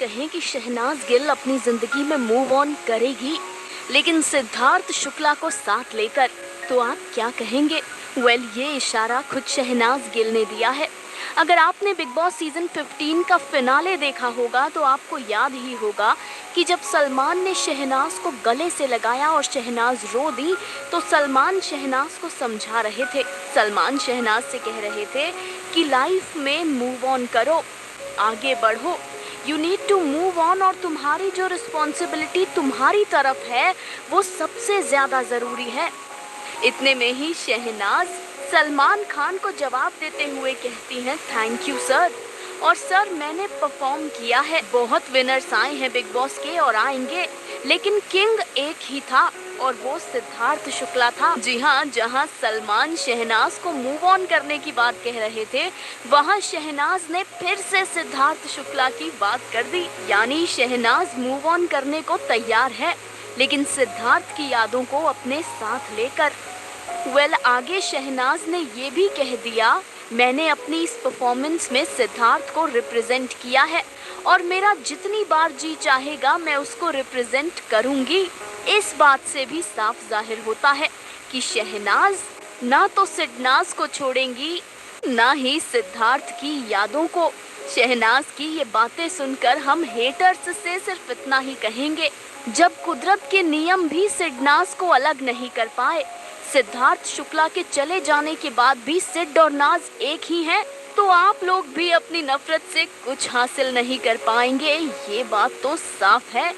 कहें कि शहनाज गिल अपनी जिंदगी में मूव ऑन करेगी, लेकिन सिद्धार्थ शुक्ला को साथ लेकर, तो आप क्या कहेंगे? ये इशारा खुद शहनाज गिल ने दिया है। अगर आपने बिग बॉस सीजन 15 का फिनाले देखा होगा तो आपको याद ही होगा कि जब सलमान ने शहनाज को गले से लगाया और शहनाज रो दी, तो सलमान शहनाज को समझा रहे थे। सलमान शहनाज से कह रहे थे कि लाइफ में मूव ऑन करो, आगे बढ़ो, you need to move on, और तुम्हारी जो रिस्पॉन्सिबिलिटी तुम्हारी तरफ है वो सबसे ज़्यादा ज़रूरी है। इतने में ही शहनाज सलमान खान को जवाब देते हुए कहती हैं, थैंक यू सर, और सर मैंने परफॉर्म किया है, बहुत विनर्स आए हैं बिग बॉस के और आएंगे, लेकिन किंग एक ही था और वो सिद्धार्थ शुक्ला था। जी हाँ, जहाँ सलमान शहनाज को मूव ऑन करने की बात कह रहे थे, वहाँ शहनाज ने फिर से सिद्धार्थ शुक्ला की बात कर दी। यानी शहनाज मूव ऑन करने को तैयार है, लेकिन सिद्धार्थ की यादों को अपने साथ लेकर। आगे शहनाज ने ये भी कह दिया, मैंने अपनी इस परफॉर्मेंस में सिद्धार्थ को रिप्रेजेंट किया है और मेरा जितनी बार जी चाहेगा मैं उसको रिप्रेजेंट करूंगी। इस बात से भी साफ जाहिर होता है कि शहनाज ना तो सिडनाज को छोड़ेंगी, ना ही सिद्धार्थ की यादों को। शहनाज की ये बातें सुनकर हम हेटर्स से सिर्फ इतना ही कहेंगे, जब कुदरत के नियम भी सिडनाज को अलग नहीं कर पाए, सिद्धार्थ शुक्ला के चले जाने के बाद भी सिड और नाज एक ही हैं, तो आप लोग भी अपनी नफरत से कुछ हासिल नहीं कर पाएंगे, ये बात तो साफ है।